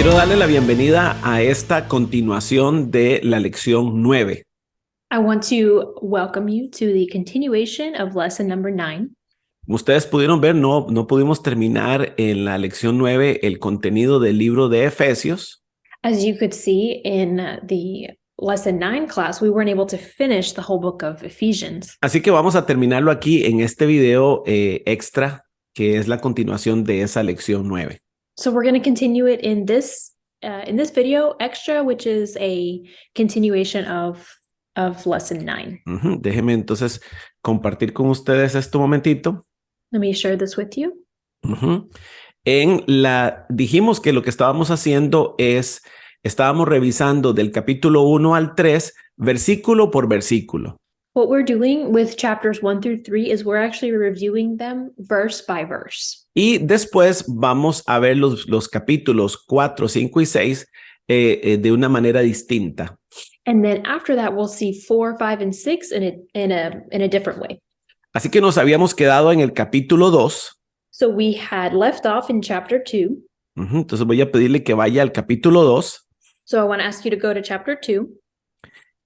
Quiero darle la bienvenida a esta continuación de la lección 9. I want to welcome you to the continuation of lesson number 9. Como ustedes pudieron ver, no pudimos terminar en la lección 9 el contenido del libro de Efesios. As you could see in the lesson 9 class, we weren't able to finish the whole book of Ephesians. Así que vamos a terminarlo aquí en este video extra, que es la continuación de esa lección 9. So we're going to continue it in this video extra, which is a continuation of lesson 9. Déjenme entonces compartir con ustedes este momentito. Let me share this with you. Dijimos que lo que estábamos haciendo es, estábamos revisando del capítulo 1 al 3, versículo por versículo. What we're doing with chapters 1 through 3 is we're actually reviewing them verse by verse. Y después vamos a ver los capítulos 4, 5 y 6 de una manera distinta. And then after that, we'll see 4, 5, and 6 in a different way. Así que nos habíamos quedado en el capítulo 2. So we had left off in chapter 2. Entonces voy a pedirle que vaya al capítulo 2. So I want to ask you to go to chapter 2.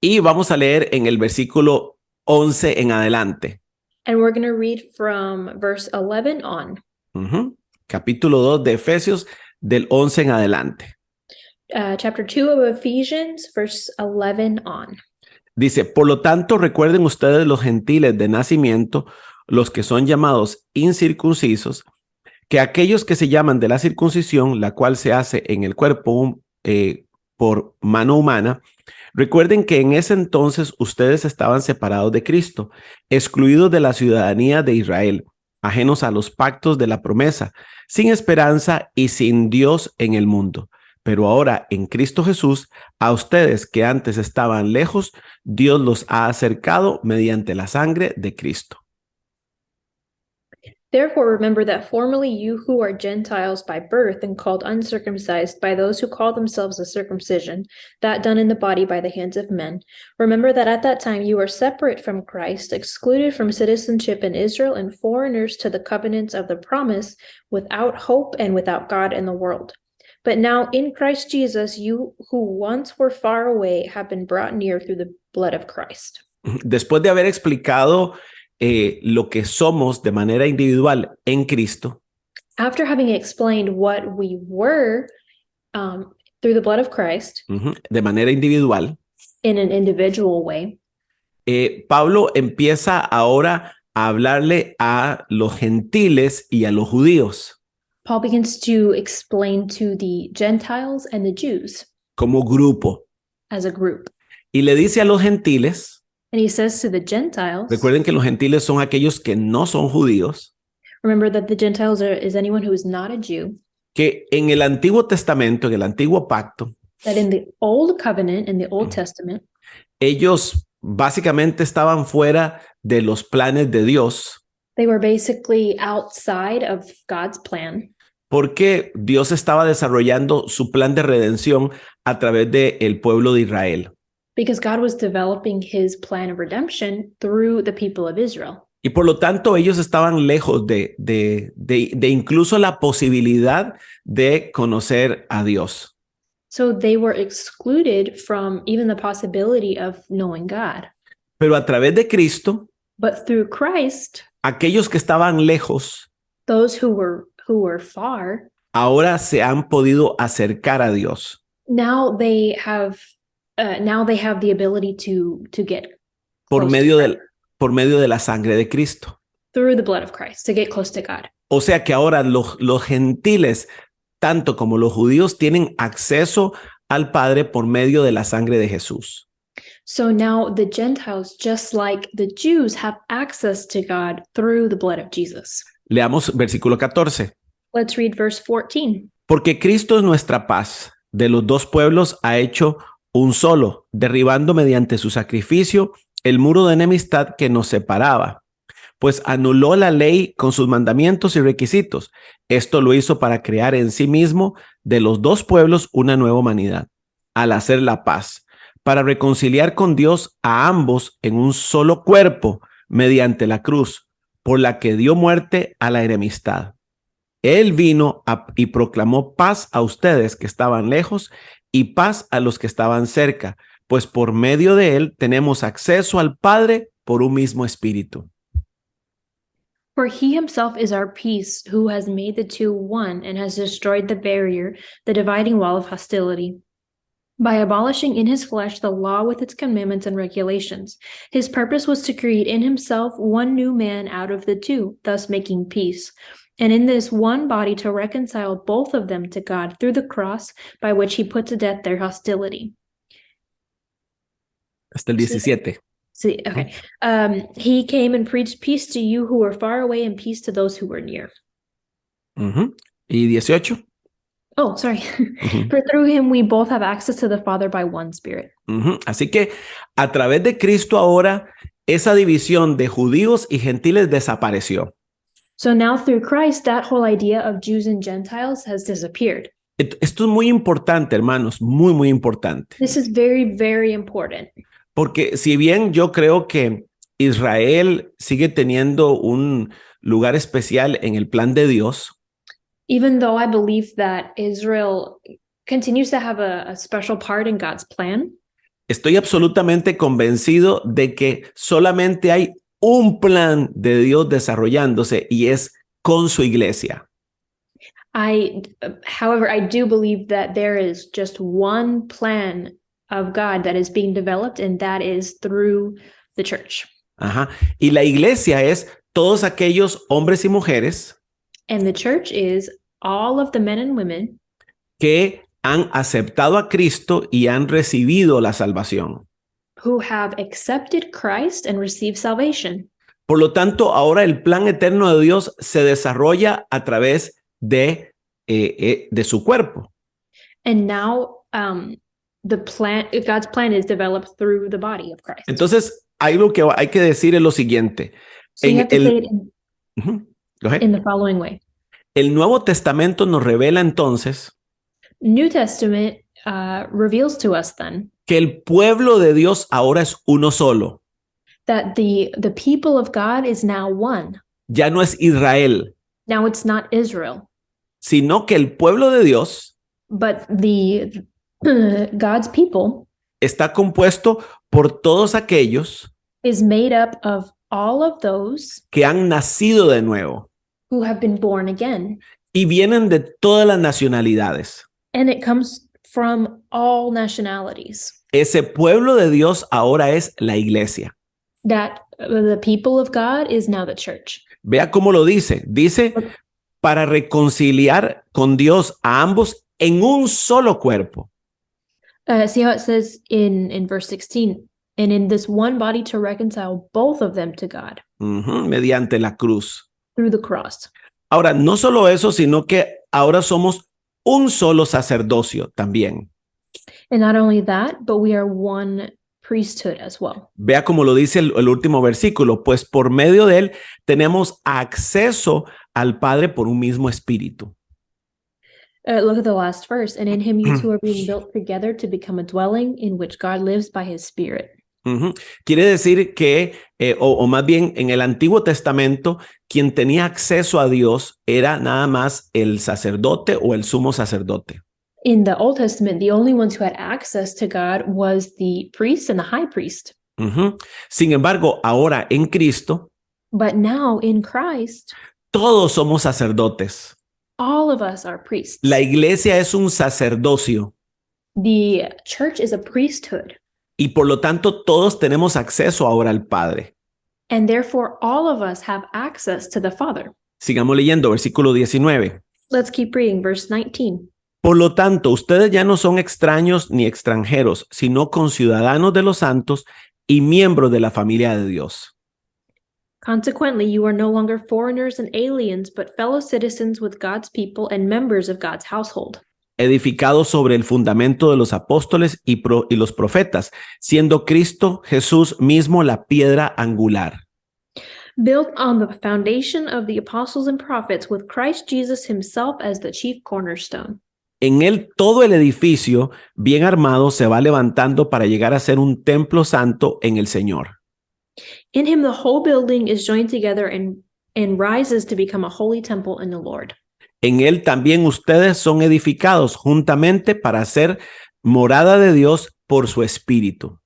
Y vamos a leer en el versículo 11 en adelante. And we're going to read from verse 11 on. Capítulo 2 de Efesios, del 11 en adelante. Chapter 2 of Ephesians, verse 11 on. Dice, por lo tanto, recuerden ustedes los gentiles de nacimiento, los que son llamados incircuncisos, que aquellos que se llaman de la circuncisión, la cual se hace en el cuerpo por mano humana, recuerden que en ese entonces ustedes estaban separados de Cristo, excluidos de la ciudadanía de Israel, ajenos a los pactos de la promesa, sin esperanza y sin Dios en el mundo. Pero ahora en Cristo Jesús, a ustedes que antes estaban lejos, Dios los ha acercado mediante la sangre de Cristo. Therefore, remember that formerly you who are Gentiles by birth and called uncircumcised by those who call themselves the circumcision, that done in the body by the hands of men. Remember that at that time you were separate from Christ, excluded from citizenship in Israel and foreigners to the covenants of the promise, without hope and without God in the world. But now in Christ Jesus, you who once were far away have been brought near through the blood of Christ. Después de haber explicado lo que somos de manera individual en Cristo, after having explained what we were through the blood of Christ, de manera individual, in an individual way, Pablo empieza ahora a hablarle a los gentiles y a los judíos. Paul begins to explain to the Gentiles and the Jews como grupo. As a group. Y le dice a los gentiles, and he says to the Gentiles, recuerden que los gentiles son aquellos que no son judíos, remember that the Gentiles is anyone who is not a Jew, que en el Antiguo Testamento, en el Antiguo Pacto, that in the Old Covenant, in the Old Testament, ellos básicamente estaban fuera de los planes de Dios. They were basically outside of God's plan. Porque Dios estaba desarrollando su plan de redención a través del pueblo de Israel. Because God was developing his plan of redemption through the people of Israel. Y por lo tanto ellos estaban lejos de incluso la posibilidad de conocer a Dios. So they were excluded from even the possibility of knowing God. Pero a través de Cristo, but through Christ, aquellos que estaban lejos, those who were far, ahora se han podido acercar a Dios. Now they have the ability to get por medio de la sangre de Cristo. Through the blood of Christ, to get close to God. O sea que ahora los gentiles, tanto como los judíos, tienen acceso al Padre por medio de la sangre de Jesús. So now the Gentiles, just like the Jews, have access to God through the blood of Jesus. Leamos versículo 14. Let's read verse 14. Porque Cristo es nuestra paz. De los dos pueblos ha hecho un solo, derribando mediante su sacrificio el muro de enemistad que nos separaba. Pues anuló la ley con sus mandamientos y requisitos. Esto lo hizo para crear en sí mismo de los dos pueblos una nueva humanidad, al hacer la paz, para reconciliar con Dios a ambos en un solo cuerpo mediante la cruz, por la que dio muerte a la enemistad. Él vino y proclamó paz a ustedes que estaban lejos y paz a los que estaban cerca, pues por medio de él tenemos acceso al Padre por un mismo espíritu. For he himself is our peace, who has made the two one and has destroyed the barrier, the dividing wall of hostility, by abolishing in his flesh the law with its commandments and regulations. His purpose was to create in himself one new man out of the two, thus making peace, and in this one body to reconcile both of them to God through the cross, by which he put to death their hostility. Hasta el 17. See, okay. He came and preached peace to you who were far away and peace to those who were near. Y 18. Oh, sorry. For through him we both have access to the Father by one Spirit. Así que a través de Cristo ahora esa división de judíos y gentiles desapareció. So now through Christ, that whole idea of Jews and Gentiles has disappeared. Esto es muy importante, hermanos, muy, muy importante. This is very, very important. Porque si bien yo creo que Israel sigue teniendo un lugar especial en el plan de Dios, Even though I believe that Israel continues to have a special part in God's plan, estoy absolutamente convencido de que solamente hay un plan de Dios desarrollándose y es con su iglesia. however, I do believe that there is just one plan of God that is being developed, and that is through the church. Y la iglesia es todos aquellos hombres y mujeres And the church is all of the men and women que han aceptado a Cristo y han recibido la salvación. who have accepted Christ and received salvation. Por lo tanto, ahora el plan eterno de Dios se desarrolla a través de su cuerpo. And now God's plan is developed through the body of Christ. Entonces, algo que hay que decir es lo siguiente. So you have to say it Go ahead. in the following way. El Nuevo Testamento nos revela entonces New Testament reveals to us then que el pueblo de Dios ahora es uno solo. that the people of God is now one. Ya no es Israel, Now it's not Israel, sino que el pueblo de Dios but the God's people está compuesto por todos aquellos is made up of all of those que han nacido de nuevo who have been born again. y vienen de todas las nacionalidades. And it comes from all nationalities. Ese pueblo de Dios ahora es la iglesia. That the people of God is now the church. Vea cómo lo dice. Dice, para reconciliar con Dios a ambos en un solo cuerpo. See how it says in verse 16, and in this one body to reconcile both of them to God Mediante la cruz. through the cross. Ahora, no solo eso, sino que ahora somos un solo sacerdocio también. And not only that, but we are one priesthood as well. Vea cómo lo dice el último versículo, pues por medio de él tenemos acceso al Padre por un mismo espíritu. Look at the last verse. And in him you two are being built together to become a dwelling in which God lives by his Spirit. Quiere decir que, o más bien en el Antiguo Testamento, quien tenía acceso a Dios era nada más el sacerdote o el sumo sacerdote. In the Old Testament, the only ones who had access to God was the priest and the high priest. Sin embargo, ahora en Cristo, But now in Christ, todos somos sacerdotes. all of us are priests. La iglesia es un sacerdocio The church is a priesthood, y por lo tanto todos tenemos acceso ahora al Padre. and therefore all of us have access to the Father. Sigamos leyendo, versículo 19. Let's keep reading verse 19. Por lo tanto, ustedes ya no son extraños ni extranjeros, sino conciudadanos de los santos y miembros de la familia de Dios. Consequently, you are no longer foreigners and aliens, but fellow citizens with God's people and members of God's household. Edificados sobre el fundamento de los apóstoles y los profetas, siendo Cristo Jesús mismo la piedra angular. Built on the foundation of the apostles and prophets, with Christ Jesus himself as the chief cornerstone. En él todo el edificio, bien armado, se va levantando para llegar a ser un templo santo en el Señor. In him the whole building is joined together and rises to become a holy temple in the Lord. en él también ustedes son edificados juntamente para ser morada de Dios por su Espíritu.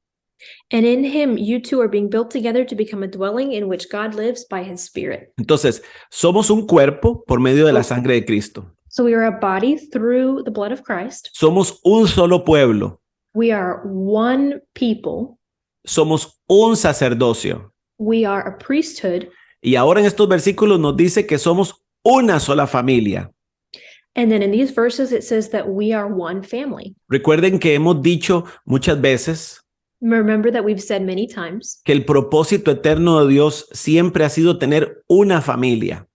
And in him you two are being built together to become a dwelling in which God lives by his Spirit. Entonces, somos un cuerpo por medio de la sangre de Cristo. So we are a body through the blood of Christ. Somos un solo pueblo. We are one people. Somos un sacerdocio. We are a priesthood. Y ahora en estos versículos nos dice que somos una sola familia. And then in these verses, it says that we are one family. Recuerden que hemos dicho muchas veces Remember that we've said many times que el propósito eterno de Dios siempre ha sido tener una familia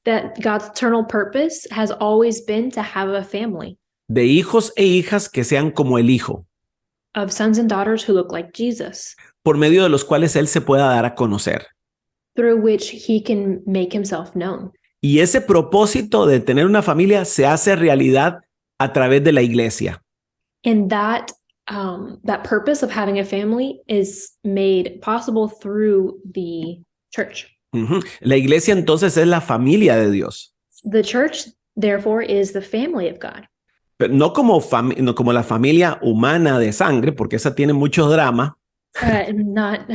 that God's eternal purpose has always been to have a family de hijos e hijas que sean como el Hijo, of sons and daughters who look like Jesus, por medio de los cuales Él se pueda dar a conocer. through which he can make himself known. Y ese propósito de tener una familia se hace realidad a través de la iglesia. And that purpose of having a family is made possible through the church. La iglesia entonces es la familia de Dios. The church, therefore, is the family of God. Pero no como, no como la familia humana de sangre, porque esa tiene mucho drama. Not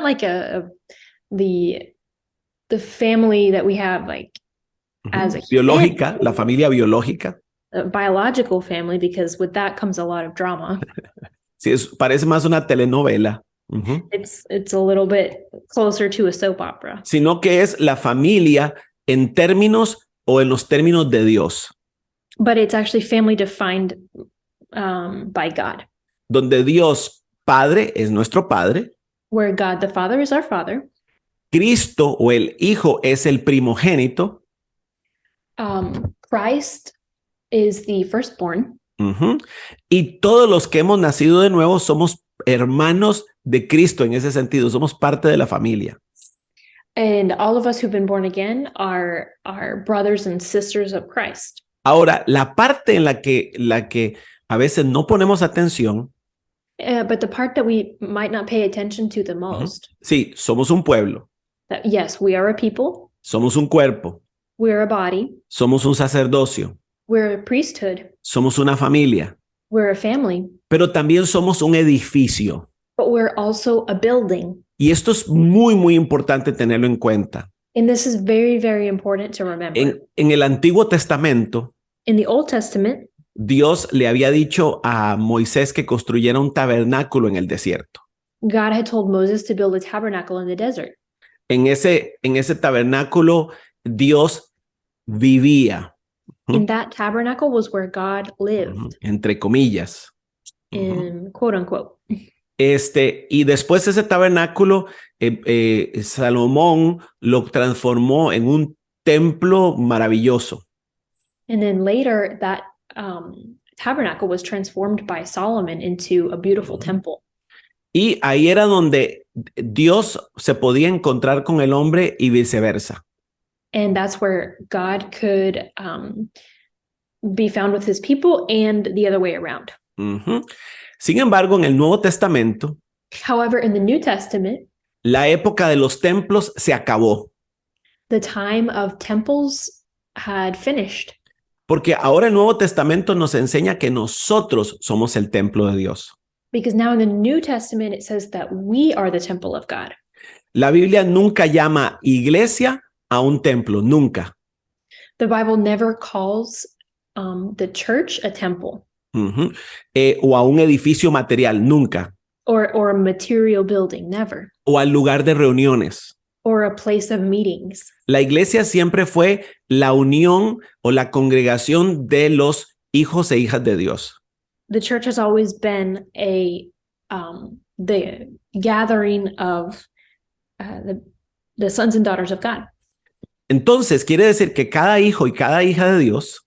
like the family that we have like as a biológica, family, la familia biológica. a biological family, because with that comes a lot of drama. Sí, parece más una telenovela. It's a little bit closer to a soap opera. Sino que es la familia en términos o en los términos de Dios. But it's actually family defined by God. Donde Dios Padre es nuestro Padre. Where God the Father is our Father. Cristo o el Hijo es el primogénito. Christ is the firstborn. Y todos los que hemos nacido de nuevo somos hermanos de Cristo en ese sentido, somos parte de la familia. And all of us who've been born again are brothers and sisters of Christ. Ahora, la parte en la que a veces no ponemos atención. But the part that we might not pay attention to the most. Sí, somos un pueblo. That, yes, we are a people. Somos un cuerpo. We're a body. Somos un sacerdocio. We're a priesthood. Somos una familia. We're a family. Pero también somos un edificio. But we're also a building. Y esto es muy, muy importante tenerlo en cuenta. And this is very, very important to remember. En el Antiguo Testamento, in the Old Testament, Dios le había dicho a Moisés que construyera un tabernáculo en el desierto. God had told Moses to build a tabernacle in the desert. En ese tabernáculo, Dios vivía. In that tabernacle was where God lived. Entre comillas. In quote unquote. Y después ese tabernáculo, Salomón lo transformó en un templo maravilloso. And then later that tabernacle was transformed by Solomon into a beautiful temple. Y ahí era donde Dios se podía encontrar con el hombre y viceversa. And that's where God could be found with his people and the other way around. Sin embargo, en el Nuevo Testamento, however, in the New Testament, la época de los templos se acabó. The time of temples had finished. Porque ahora el Nuevo Testamento nos enseña que nosotros somos el templo de Dios. Because now in the New Testament it says that we are the temple of God. La Biblia nunca llama iglesia a un templo, nunca. The Bible never calls the church a temple. O a un edificio material, nunca. Or a material building, never. O al lugar de reuniones. Or a place of meetings. La iglesia siempre fue la unión o la congregación de los hijos e hijas de Dios. The church has always been the gathering of the sons and daughters of God. Entonces, quiere decir que cada hijo y cada hija de Dios,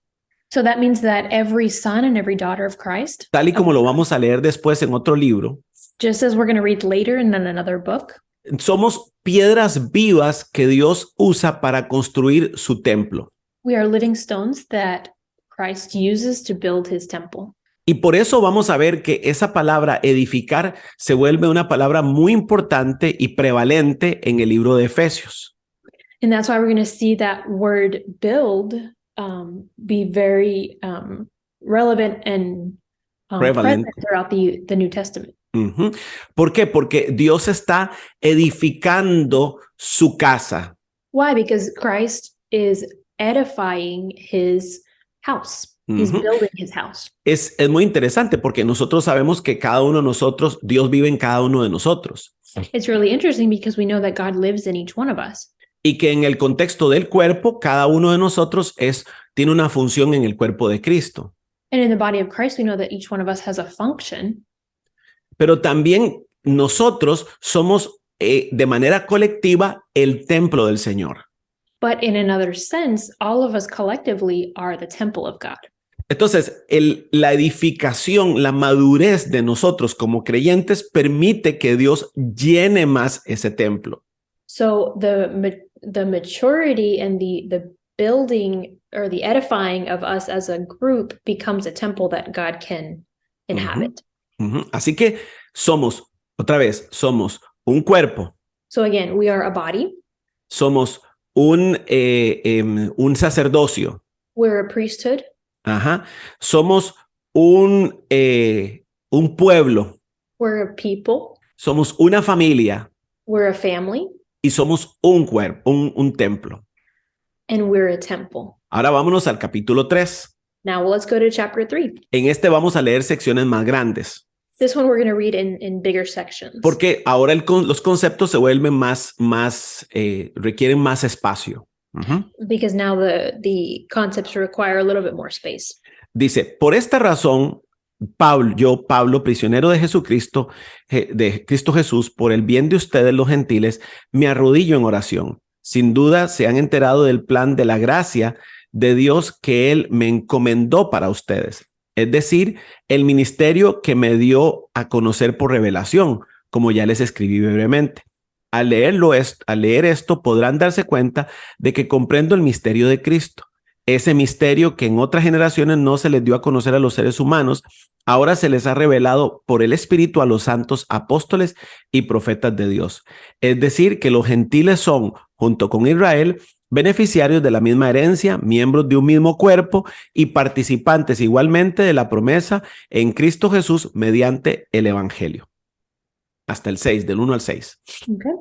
so that means that every son and every daughter of Christ, tal y como lo vamos a leer después en otro libro, just as we're going to read later in another book, somos piedras vivas que Dios usa para construir su templo. We are living stones that Christ uses to build his temple. Y por eso vamos a ver que esa palabra edificar se vuelve una palabra muy importante y prevalente en el libro de Efesios. And that's why we're going to see that word build be very relevant and Prevalent. present throughout the New Testament. Ujú. ¿Por qué? Porque Dios está edificando su casa. Why? Because Christ is edifying his house. He's Ujú. building his house. Es muy interesante porque nosotros sabemos que cada uno de nosotros, Dios vive en cada uno de nosotros. It's really interesting because we know that God lives in each one of us. Y que en el contexto del cuerpo, cada uno de nosotros tiene una función en el cuerpo de Cristo. And in the body of Christ, we know that each one of us has a function. Pero también nosotros somos de manera colectiva el templo del Señor. But in another sense, all of us collectively are the temple of God. Entonces, la edificación, la madurez de nosotros como creyentes permite que Dios llene más ese templo. So the maturity and the building or the edifying of us as a group becomes a temple that God can inhabit. Ujú. Así que somos un cuerpo, So again, we are a body, somos un sacerdocio, we're a priesthood, ajá, somos un pueblo, we're a people, somos una familia we're a family, y somos un cuerpo, un templo. and we're a temple. Ahora vámonos al capítulo 3. Now let's go to chapter 3. En este vamos a leer secciones más grandes, This one we're going to read in bigger sections. porque ahora los conceptos se vuelven requieren más espacio. Ujú. Because now the concepts require a little bit more space. Dice, por esta razón, Pablo, prisionero de Jesucristo, de Cristo Jesús, por el bien de ustedes los gentiles, me arrodillo en oración. Sin duda se han enterado del plan de la gracia de Dios que Él me encomendó para ustedes. Es decir, el ministerio que me dio a conocer por revelación, como ya les escribí brevemente. Al leer esto podrán darse cuenta de que comprendo el misterio de Cristo. Ese misterio que en otras generaciones no se les dio a conocer a los seres humanos, ahora se les ha revelado por el Espíritu a los santos apóstoles y profetas de Dios. Es decir, que los gentiles son, junto con Israel, beneficiarios de la misma herencia, miembros de un mismo cuerpo y participantes igualmente de la promesa en Cristo Jesús mediante el Evangelio. Hasta el 6, del 1 al 6. Okay.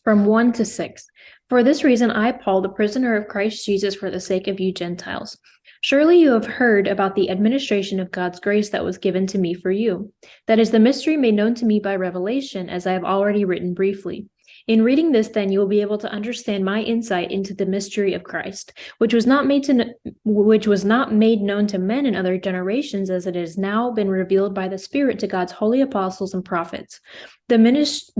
From 1 to 6. For this reason, I, Paul, the prisoner of Christ Jesus, for the sake of you Gentiles. Surely you have heard about the administration of God's grace that was given to me for you. That is the mystery made known to me by revelation, as I have already written briefly. In reading this, then, you will be able to understand my insight into the mystery of Christ, which was not made known to men in other generations, as it has now been revealed by the Spirit to God's holy apostles and prophets. The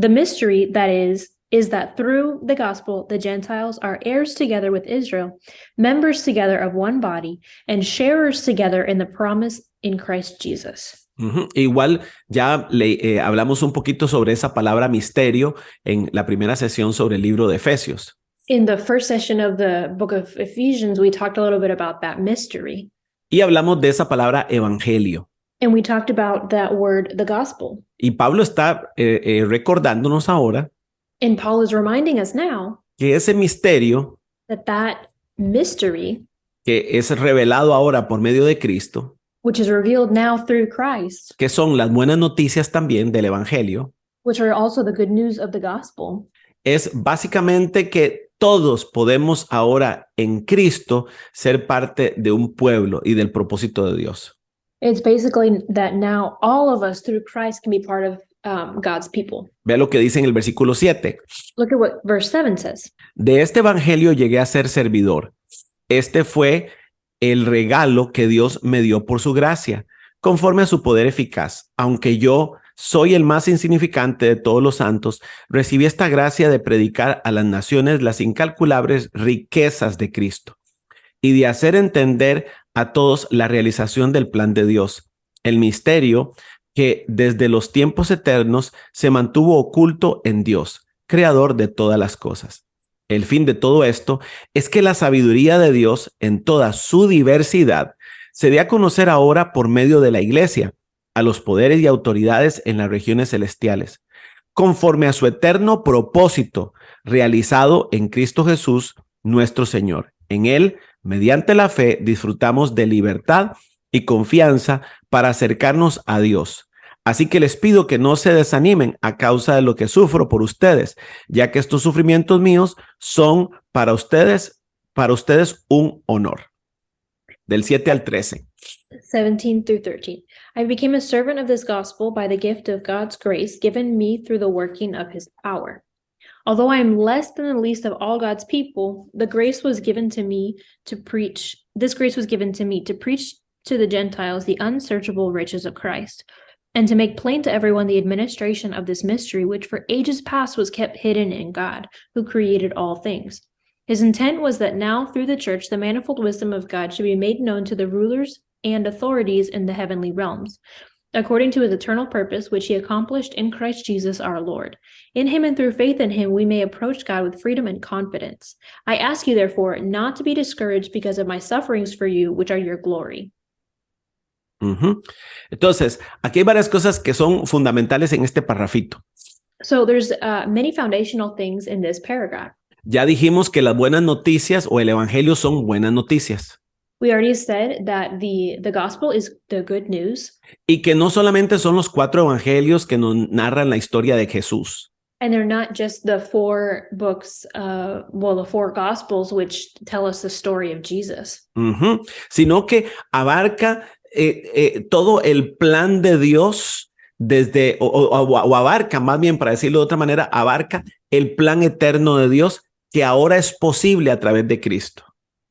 mystery that is that through the gospel, the Gentiles are heirs together with Israel, members together of one body, and sharers together in the promise in Christ Jesus. Uh-huh. Igual ya hablamos un poquito sobre esa palabra misterio en la primera sesión sobre el libro de Efesios. In the first session of the book of Ephesians, we talked a little bit about that mystery. Y hablamos de esa palabra evangelio. And we talked about that word, the gospel. Y Pablo está recordándonos ahora And Paul is reminding us now que ese misterio that mystery, que es revelado ahora por medio de Cristo, which is revealed now through Christ, que son las buenas noticias también del evangelio, which are also the good news of the gospel, es básicamente que todos podemos ahora en Cristo ser parte de un pueblo y del propósito de Dios. It's basically that now all of us through Christ can be part of God's people. Vea lo que dice en el versículo 7. Look at what verse 7 says. De este evangelio llegué a ser servidor. Este fue el regalo que Dios me dio por su gracia, conforme a su poder eficaz. Aunque yo soy el más insignificante de todos los santos, recibí esta gracia de predicar a las naciones las incalculables riquezas de Cristo y de hacer entender a todos la realización del plan de Dios, el misterio que desde los tiempos eternos se mantuvo oculto en Dios, creador de todas las cosas. El fin de todo esto es que la sabiduría de Dios en toda su diversidad se dé a conocer ahora por medio de la iglesia a los poderes y autoridades en las regiones celestiales, conforme a su eterno propósito realizado en Cristo Jesús, nuestro Señor. En Él mediante la fe disfrutamos de libertad y confianza para acercarnos a Dios. Así que les pido que no se desanimen a causa de lo que sufro por ustedes, ya que estos sufrimientos míos son para ustedes un honor. Del 7 al 13. 17 through 13. I became a servant of this gospel by the gift of God's grace given me through the working of his power. Although I am less than the least of all God's people, this grace was given to me to preach to the Gentiles the unsearchable riches of Christ, and to make plain to everyone the administration of this mystery, which for ages past was kept hidden in God, who created all things. His intent was that now, through the church, the manifold wisdom of God should be made known to the rulers and authorities in the heavenly realms, according to his eternal purpose, which he accomplished in Christ Jesus our Lord. In him and through faith in him, we may approach God with freedom and confidence. I ask you, therefore, not to be discouraged because of my sufferings for you, which are your glory. Entonces, aquí hay varias cosas que son fundamentales en este parrafito. So there's many foundational things in this paragraph. Ya dijimos que las buenas noticias o el evangelio son buenas noticias. We already said that the gospel is the good news. Y que no solamente son los 4 evangelios que nos narran la historia de Jesús. And they're not just the 4 books, the 4 gospels which tell us the story of Jesus. Sino que abarca todo el plan de Dios desde, o abarca, más bien para decirlo de otra manera, abarca el plan eterno de Dios que ahora es posible a través de Cristo.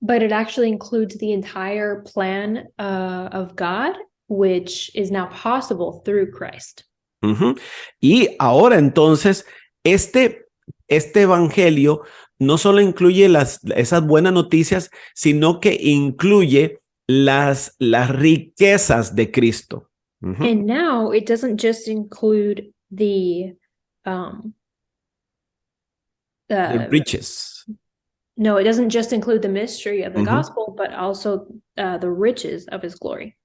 But it actually includes the entire plan of God, which is now possible through Christ. Y ahora entonces, este evangelio no solo incluye esas buenas noticias, sino que incluye las riquezas de Cristo. And now it doesn't just include the riches. No, it doesn't just include the mystery of the gospel, but also the riches of his glory.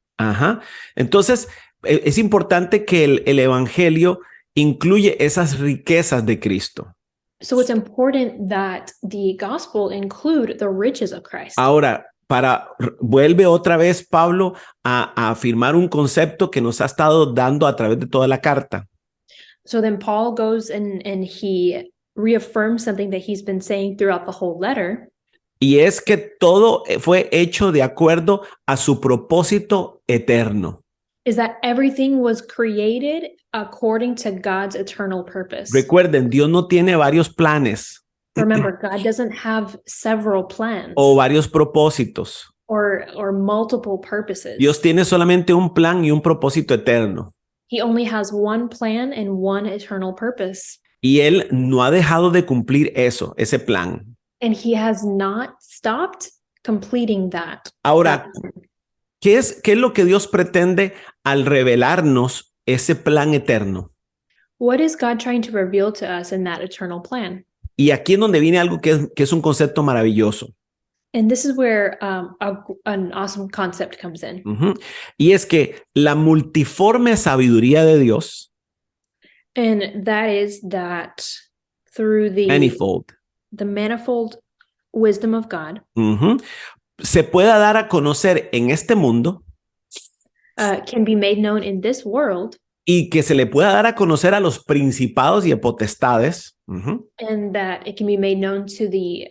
Entonces, es importante que el evangelio incluye esas riquezas de Cristo. So it's important that the gospel include the riches of Christ. Ahora, vuelve otra vez Pablo a afirmar un concepto que nos ha estado dando a través de toda la carta. So then Paul goes and he reaffirms something that he's been saying throughout the whole letter. Y es que todo fue hecho de acuerdo a su propósito eterno. Is that everything was created according to God's eternal purpose. Recuerden, Dios no tiene varios planes. Remember, God doesn't have several plans. O varios propósitos. Or multiple purposes. Dios tiene solamente un plan y un propósito eterno. He only has one plan and one eternal purpose. Y él no ha dejado de cumplir ese plan. And he has not stopped completing that. Ahora, ¿qué es lo que Dios pretende al revelarnos ese plan eterno? What is God trying to reveal to us in that eternal plan? Y aquí es donde viene algo que es un concepto maravilloso. And this is where an awesome concept comes in. Y es que la multiforme sabiduría de Dios, and that is that through the manifold wisdom of God, se pueda dar a conocer en este mundo, can be made known in this world, y que se le pueda dar a conocer a los principados y potestades, and that it can be made known to the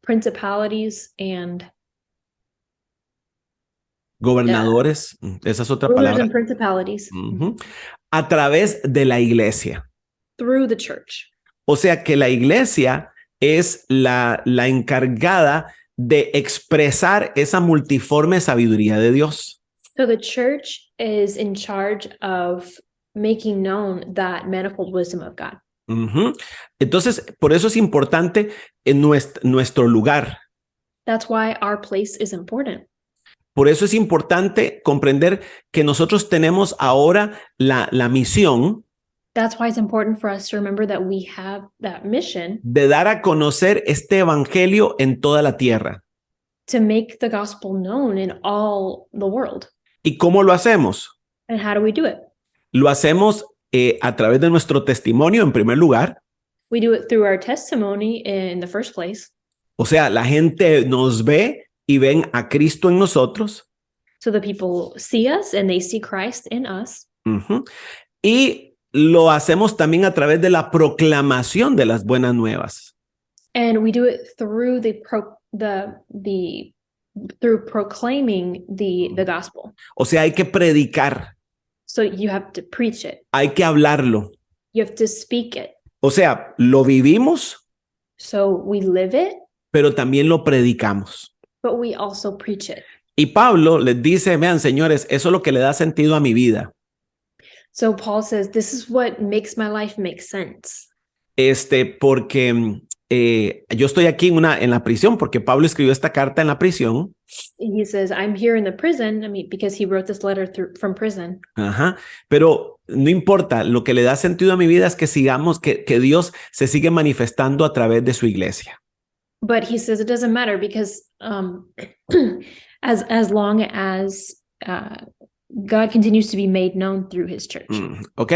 principalities and gobernadores, esa es otra palabra, and principalities, a través de la iglesia. Through the church. O sea que la iglesia es la encargada de expresar esa multiforme sabiduría de Dios. So the church is in charge of making known that manifold wisdom of God. Entonces, por eso es importante en nuestro lugar. That's why our place is important. Por eso es importante comprender que nosotros tenemos ahora la misión. That's why it's important for us to remember that we have that mission. De dar a conocer este evangelio en toda la tierra. To make the gospel known in all the world. ¿Y cómo lo hacemos? And how do we do it? Lo hacemos a través de nuestro testimonio en primer lugar. We do it through our testimony in the first place. O sea, la gente nos ve y ven a Cristo en nosotros. So the people see us and they see Christ in us. Ujú. Y lo hacemos también a través de la proclamación de las buenas nuevas. And we do it through through proclaiming the gospel. O sea, hay que predicar, So you have to preach it. hay que hablarlo. You have to speak it. O sea, lo vivimos, So we live it, pero también lo predicamos. but we also preach it. Y Pablo les dice, vean, señores, eso es lo que le da sentido a mi vida. So Paul says, this is what makes my life make sense. Porque yo estoy aquí en la prisión, porque Pablo escribió esta carta en la prisión. He says, I'm here in the prison, because he wrote this letter from prison. Ajá. Pero no importa, lo que le da sentido a mi vida es que sigamos, que Dios se sigue manifestando a través de su iglesia. But he says it doesn't matter because as long as God continues to be made known through his church. ¿Ok?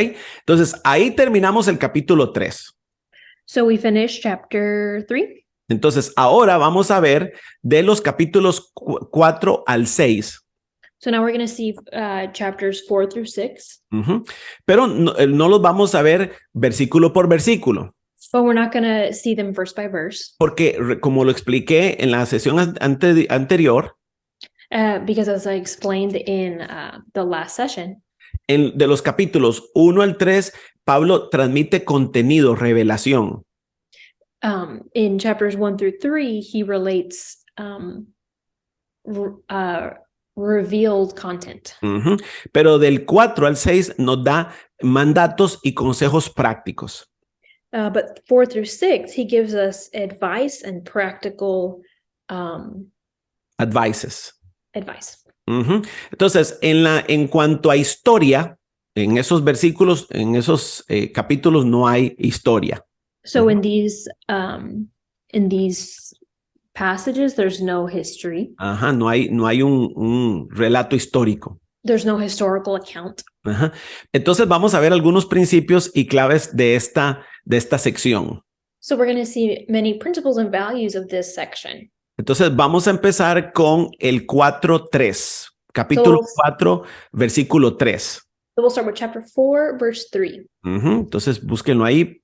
Entonces, ahí terminamos el capítulo 3. So we finished chapter 3. Entonces, ahora vamos a ver de los capítulos 4 al 6. So now we're going to see chapters 4 through 6. Pero no los vamos a ver versículo por versículo. But we're not going to see them verse by verse. Porque, como lo expliqué en la sesión anterior, because as I explained in the last session, de los capítulos 1 al 3, Pablo transmite contenido, revelación. In chapters 1 through 3, he relates revealed content. Pero del 4 al 6 nos da mandatos y consejos prácticos. But 4 through 6, he gives us advice and practical advice. Entonces, en cuanto a historia, en esos versículos, en esos capítulos no hay historia. So in these passages, there's no history. No hay un relato histórico. There's no historical account. Entonces vamos a ver algunos principios y claves de esta sección. So we're going to see many principles and values of this section. Entonces vamos a empezar con el 4:3, capítulo 4, versículo 3. So we'll start with chapter 4, verse 3. Entonces búsquenlo ahí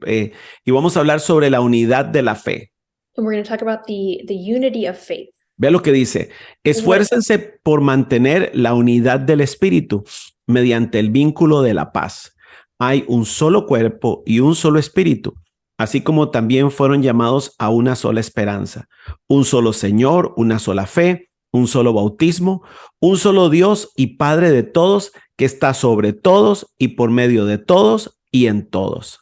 y vamos a hablar sobre la unidad de la fe. And we're going to talk about the unity of faith. Vea lo que dice: esfuércense por mantener la unidad del espíritu mediante el vínculo de la paz. Hay un solo cuerpo y un solo espíritu, así como también fueron llamados a una sola esperanza, un solo Señor, una sola fe, un solo bautismo, un solo Dios y Padre de todos, que está sobre todos y por medio de todos y en todos.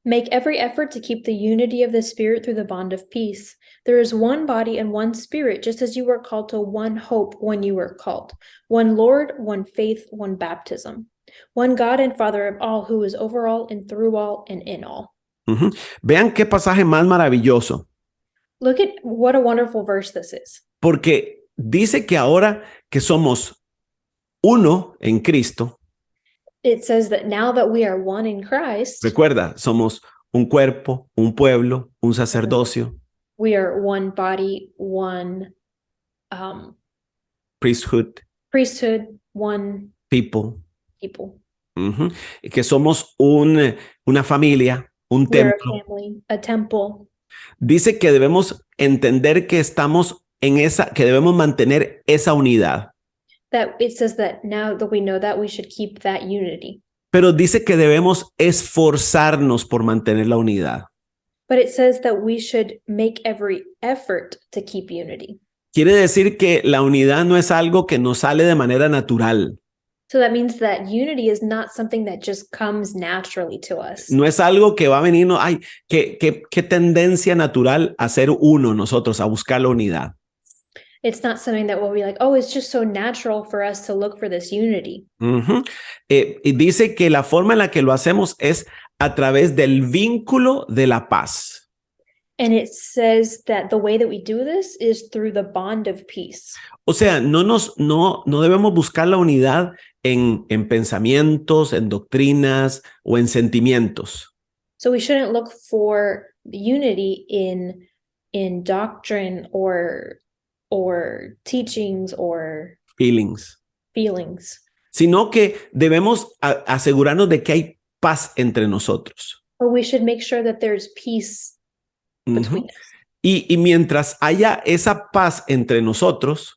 Make every effort to keep the unity of the Spirit through the bond of peace. There is one body and one Spirit, just as you were called to one hope when you were called. One Lord, one faith, one baptism. One God and Father of all, who is over all and through all and in all. Vean qué pasaje más maravilloso. Look at what a wonderful verse this is. Porque dice que ahora que somos uno en Cristo, it says that now that we are one in Christ, recuerda, somos un cuerpo, un pueblo, un sacerdocio. We are one body, one priesthood, one people. Que somos una familia, un templo. A family, a temple. Dice que debemos entender que estamos que debemos mantener esa unidad. That it says that now that we know that, we should keep that unity. Pero dice que debemos esforzarnos por mantener la unidad. But it says that we should make every effort to keep unity. Quiere decir que la unidad no es algo que nos sale de manera natural. So that means that unity is not something that just comes naturally to us. No es algo que va a venir, ay, qué tendencia natural a ser uno nosotros, a buscar la unidad. It's not something that will be like, oh, it's just so natural for us to look for this unity. Y dice que la forma en la que lo hacemos es a través del vínculo de la paz. And it says that the way that we do this is through the bond of peace. O sea, no debemos buscar la unidad en pensamientos, en doctrinas o en sentimientos. So we shouldn't look for unity in in doctrine or teachings or feelings, feelings, sino que debemos asegurarnos de que hay paz entre nosotros. but we should make sure that there's peace between Ujú. us. Y mientras haya esa paz entre nosotros,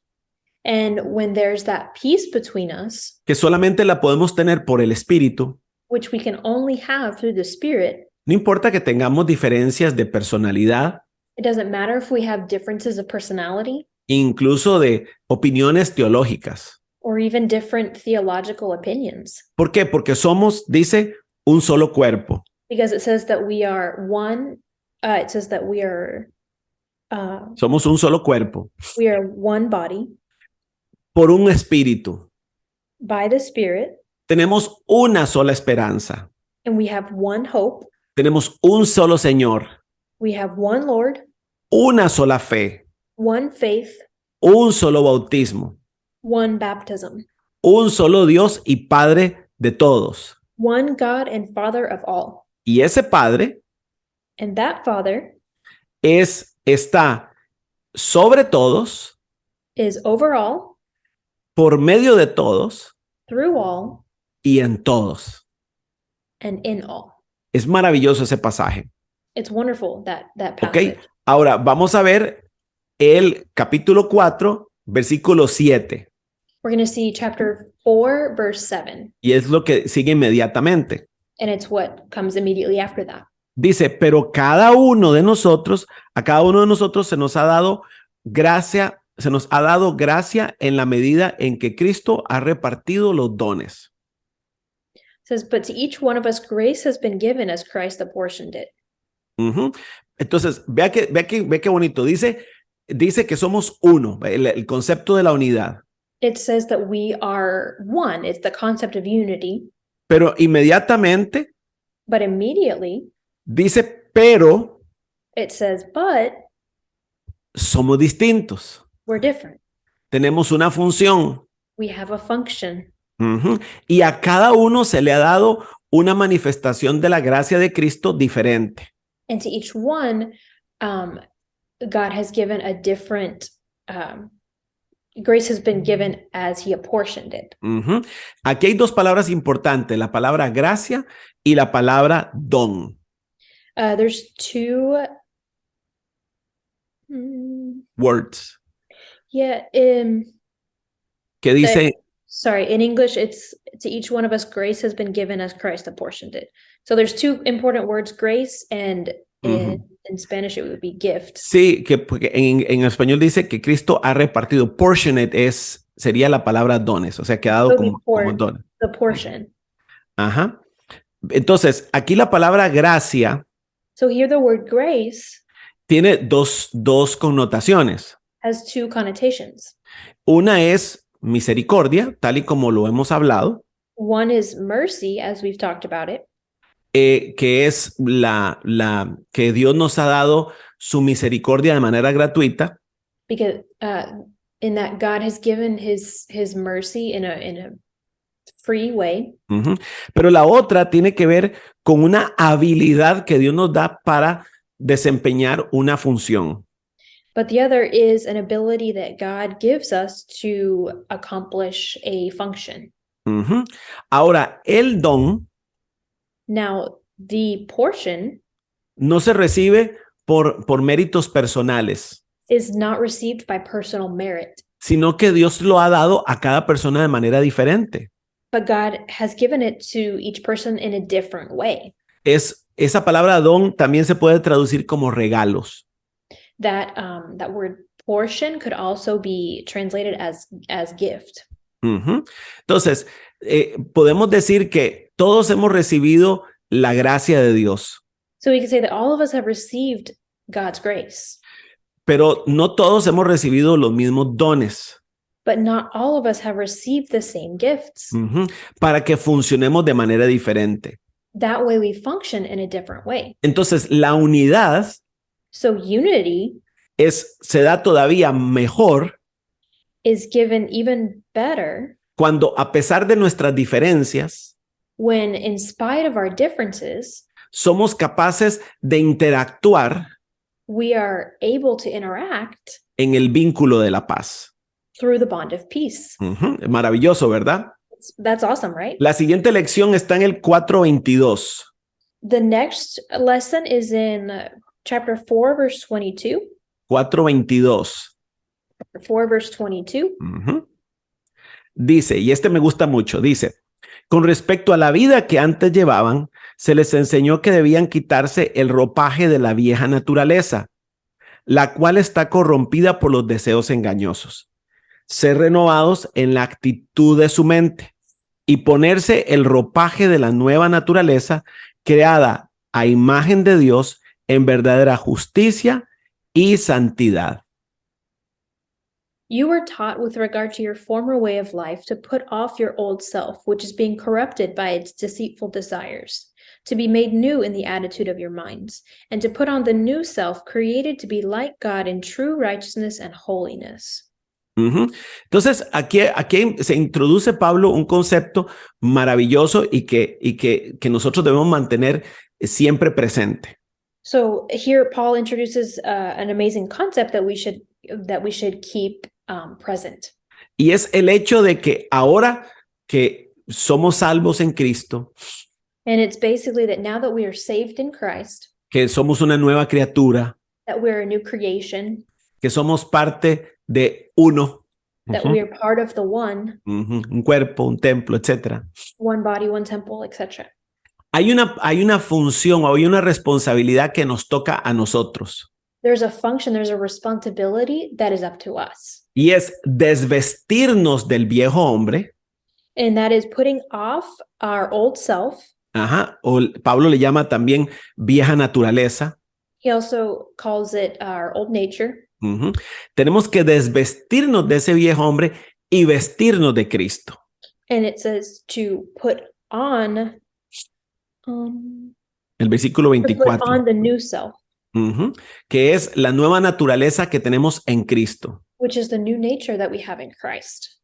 And when there's that peace between us, que solamente la podemos tener por el Espíritu, which we can only have through the Spirit, no importa que tengamos diferencias de personalidad, it doesn't matter if we have differences of personality incluso de opiniones teológicas. or even different theological opinions, ¿Por qué? Porque somos, dice, un solo cuerpo. because it says that we are one. It says that we are Somos un solo cuerpo one body por un espíritu. by the Spirit, Tenemos una sola esperanza. and we have one hope. Tenemos un solo Señor, We have one Lord, una sola fe, one faith, un solo bautismo, one baptism, un solo Dios y Padre de todos. one God and Father of all. Y ese Padre And that Father está sobre todos, is over all, por medio de todos through all, y en todos. and in all. Es maravilloso ese pasaje. It's wonderful, that ¿Ok? passage. Ahora vamos a ver el capítulo 4, versículo 7. We're going to see chapter 4, verse 7, Y es lo que sigue inmediatamente. and it's what comes immediately after that. Dice, pero a cada uno de nosotros se nos ha dado gracia en la medida en que Cristo ha repartido los dones. It says, but to each one of us grace has been given as Christ apportioned it. Ujú. Entonces, vea qué bonito. Dice que somos uno, el concepto de la unidad. It says that we are one. It's the concept of unity. Pero inmediatamente But immediately dice, pero it says, but somos distintos. we're different. Tenemos una función. We have a function. Ujú. Y a cada uno se le ha dado una manifestación de la gracia de Cristo diferente. And to each one, God has given a different, grace has been given as he apportioned it. Ujú. Aquí hay dos palabras importantes, la palabra gracia y la palabra don. There's two, Words. yeah, Que dice, sorry, in English, it's to each one of us, grace has been given as Christ apportioned it. So there's two important words, grace, and in Spanish it would be gift. sí, que porque en español dice que Cristo ha repartido. Portionate sería la palabra dones, o sea, que ha dado como dones. The portion. Ajá. Entonces, aquí la palabra gracia So here the word grace tiene dos connotaciones. has two connotations. Una es misericordia, tal y como lo hemos hablado, One is mercy, as we've talked about it, que es que Dios nos ha dado su misericordia de manera gratuita. because in that God has given his mercy in a free way. Ujú. Pero la otra tiene que ver con una habilidad que Dios nos da para desempeñar una función. But the other is an ability that God gives us to accomplish a function. Ujú. Ahora, el don Now, the portion no se recibe por méritos personales, is not received by personal merit, sino que Dios lo ha dado a cada persona de manera diferente. but God has given it to each person in a different way. Esa palabra don también se puede traducir como regalos. That word portion could also be translated as gift. Ujú. Entonces, podemos decir que todos hemos recibido la gracia de Dios, So we can say that all of us have received God's grace, pero no todos hemos recibido los mismos dones. but not all of us have received the same gifts. Ujú. Para que funcionemos de manera diferente. That way we function in a different way. Entonces, la unidad So unity se da todavía mejor is given even better cuando, a pesar de nuestras diferencias, when, in spite of our differences, somos capaces de interactuar we are able to interact en el vínculo de la paz. through the bond of peace. Maravilloso, ¿verdad? That's awesome, right? La siguiente lección está en el 4:22. The next lesson is in chapter 4, verse 22. 4:22. 4, verse 22. Dice, y este me gusta mucho, dice, con respecto a la vida que antes llevaban, se les enseñó que debían quitarse el ropaje de la vieja naturaleza, la cual está corrompida por los deseos engañosos. Ser renovados en la actitud de su mente y ponerse el ropaje de la nueva naturaleza creada a imagen de Dios en verdadera justicia y santidad. You were taught with regard to your former way of life to put off your old self, which is being corrupted by its deceitful desires, to be made new in the attitude of your minds, and to put on the new self created to be like God in true righteousness and holiness. Entonces, aquí se introduce Pablo un concepto maravilloso y que nosotros debemos mantener siempre presente. So here Paul introduces an amazing concept that we should keep present. Y es el hecho de que ahora que somos salvos en Cristo, and it's basically that now that we are saved in Christ, que somos una nueva criatura, that we're a new creation, que somos parte de uno, that we are part of the one, un cuerpo, un templo, etcétera. One body, one temple, etc. Hay una función o hay una responsabilidad que nos toca a nosotros. There's a function, there's a responsibility that is up to us. Y es desvestirnos del viejo hombre. And that is putting off our old self. O Pablo le llama también vieja naturaleza. He also calls it our old nature. Tenemos que desvestirnos de ese viejo hombre y vestirnos de Cristo. And it says to put on el versículo 24. To put on the new self. Que es la nueva naturaleza que tenemos en Cristo. Which is the new nature that we have in Christ.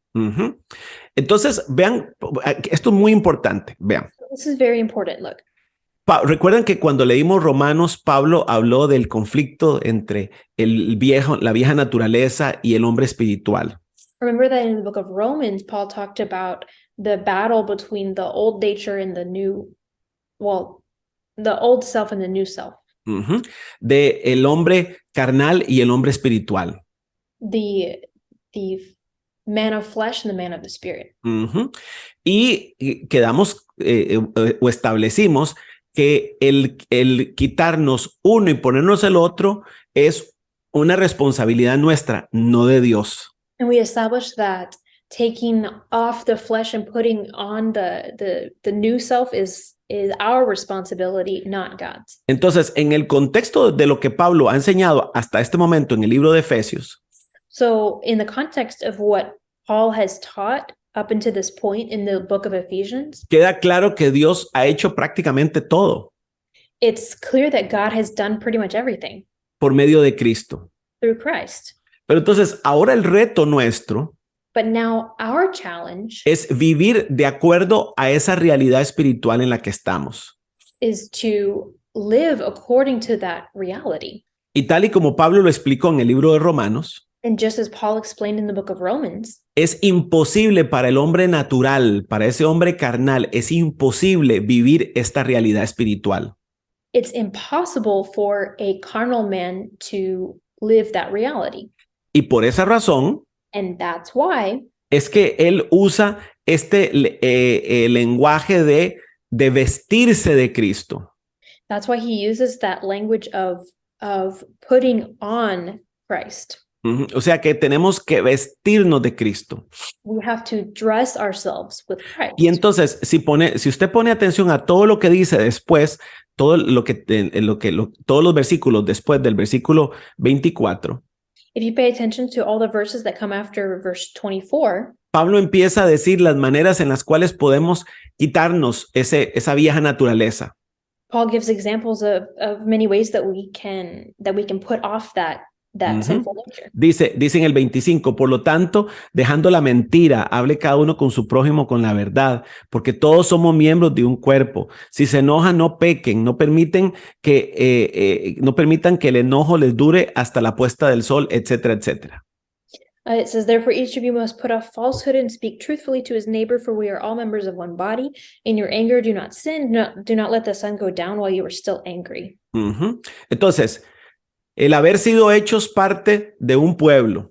Entonces, vean, esto es muy importante, vean. This is very important, look. Recuerden que cuando leímos Romanos, Pablo habló del conflicto entre la vieja naturaleza y el hombre espiritual. Remember that in the book of Romans, Paul talked about the battle between the old nature and the old self and the new self. De el hombre carnal y el hombre espiritual. The man of flesh and the man of the spirit. Y quedamos o establecimos que el quitarnos uno y ponernos el otro es una responsabilidad nuestra, no de Dios. And we established that taking off the flesh and putting on the new self is our responsibility, not God's. Entonces, en el contexto de lo que Pablo ha enseñado hasta este momento en el libro de Efesios, so in the context of what Paul has taught up until this point in the book of Ephesians, queda claro que Dios ha hecho prácticamente todo. It's clear that God has done pretty much everything. Por medio de Cristo. Through Christ. Pero entonces, ahora el reto nuestro But now our challenge es vivir de acuerdo a esa realidad espiritual en la que estamos. Is to live according to that reality. Y tal y como Pablo lo explicó en el libro de Romanos, and just as Paul explained in the book of Romans, es imposible para el hombre natural, para ese hombre carnal, es imposible vivir esta realidad espiritual. It's impossible for a carnal man to live that reality. Y por esa razón, and that's why, es que él usa este lenguaje de vestirse de Cristo. That's why he uses that language of putting on Christ. O sea que tenemos que vestirnos de Cristo. We have to dress ourselves with Christ. Y entonces, si usted pone atención a todo lo que dice después, todos los versículos después del versículo 24. If you pay attention to all the verses that come after verse 24, Pablo empieza a decir las maneras en las cuales podemos quitarnos esa vieja naturaleza. Paul gives examples of many ways that we can put off that that Ujú. sinful nature. Dice en el 25, por lo tanto, dejando la mentira, hable cada uno con su prójimo con la verdad, porque todos somos miembros de un cuerpo. Si se enojan, no pequen, no permitan que el enojo les dure hasta la puesta del sol, etcétera, etcétera. It says, therefore, each of you must put off falsehood and speak truthfully to his neighbor, for we are all members of one body. In your anger, do not sin. Do not let the sun go down while you are still angry. Ujú. Entonces, el haber sido hechos parte de un pueblo,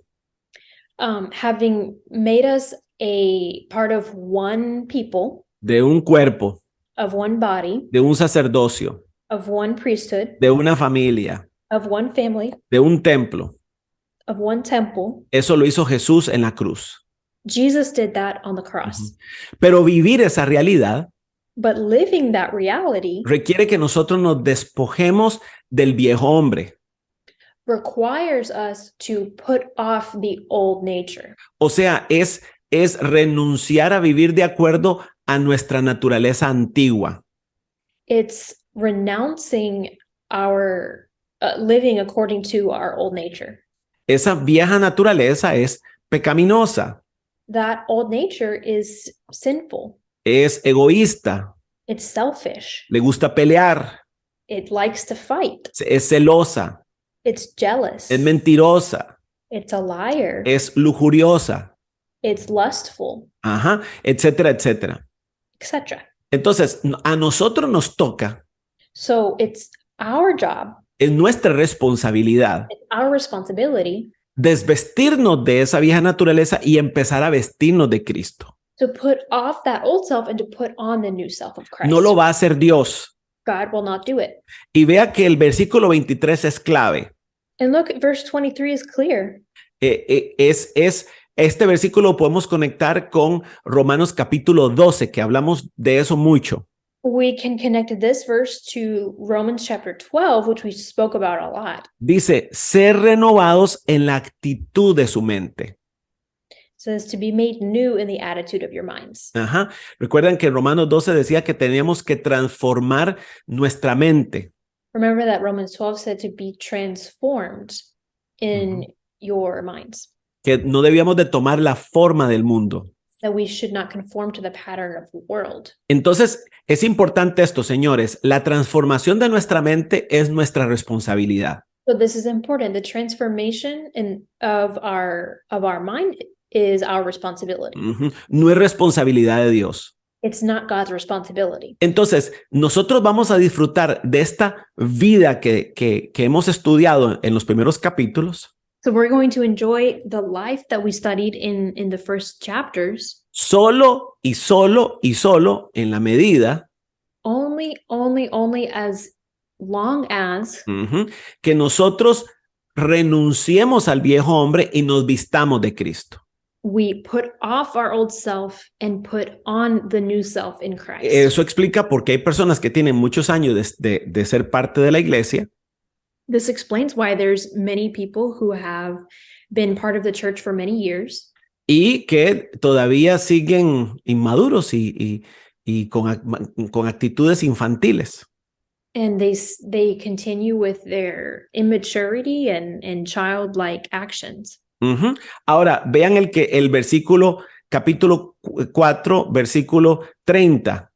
Having made us a part of one people, de un cuerpo, of one body, de un sacerdocio, of one priesthood, de una familia, of one family, de un templo, of one temple. eso lo hizo Jesús en la cruz. Jesus did that on the cross. Ujú. Pero vivir esa realidad But living that reality requiere que nosotros nos despojemos del viejo hombre. requires us to put off the old nature. O sea, es renunciar a vivir de acuerdo a nuestra naturaleza antigua. It's renouncing our living according to our old nature. Esa vieja naturaleza es pecaminosa, That old nature is sinful. es egoísta, It's selfish. le gusta pelear, It likes to fight. es celosa, It's jealous. es mentirosa, It's a liar. es lujuriosa, It's lustful, ajá, etcétera, etcétera. etc. Entonces, a nosotros nos toca, So it's our job, es nuestra responsabilidad it's our responsibility desvestirnos de esa vieja naturaleza y empezar a vestirnos de Cristo. to put off that old self and to put on the new self of Christ. No lo va a hacer Dios. God will not do it. Y vea que el versículo 23 es clave. And look, verse 23 is clear. Este versículo lo podemos conectar con Romanos capítulo 12, que hablamos de eso mucho. We can connect this verse to Romans chapter 12, which we spoke about a lot. Dice, ser renovados en la actitud de su mente. It says to be made new in the attitude of your minds. Ajá. Recuerdan que en Romanos 12 decía que teníamos que transformar nuestra mente. Remember that Romans 12 said to be transformed in your minds, Que no debíamos de tomar la forma del mundo. that we should not conform to the pattern of the world. Entonces, es importante esto, señores. La transformación de nuestra mente es nuestra responsabilidad. So this is important. The transformation of our mind is our responsibility. Ujú. No es responsabilidad de Dios. It's not God's responsibility. Entonces, nosotros vamos a disfrutar de esta vida que hemos estudiado en los primeros capítulos So we're going to enjoy the life that we studied in the first chapters solo y solo y solo en la medida only as long as que nosotros renunciemos al viejo hombre y nos vistamos de Cristo. we put off our old self and put on the new self in Christ. Eso explica por qué hay personas que tienen muchos años de ser parte de la iglesia This explains why there's many people who have been part of the church for many years y que todavía siguen inmaduros y con actitudes infantiles. and they continue with their immaturity and childlike actions. Ujú. Ahora, vean el versículo, capítulo 4, versículo 30.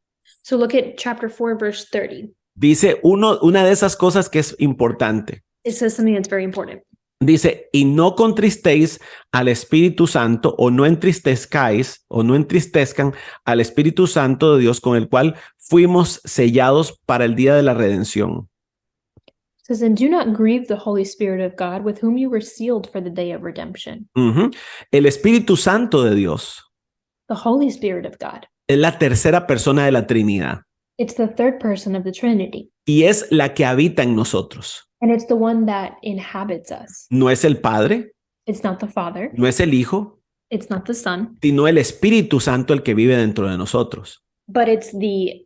So look at chapter 4, verse 30. Dice una de esas cosas que es importante. It says something that's very important. Dice, y no contristéis al Espíritu Santo o no entristezcáis o no entristezcan al Espíritu Santo de Dios con el cual fuimos sellados para el día de la redención. It says, and do not grieve the Holy Spirit of God with whom you were sealed for the day of redemption. Ujú. El Espíritu Santo de Dios The Holy Spirit of God. es la tercera persona de la Trinidad It's the third person of the Trinity. y es la que habita en nosotros. And it's the one that inhabits us. No es el Padre, It's not the Father. no es el Hijo, It's not the Son. sino el Espíritu Santo el que vive dentro de nosotros. But it's the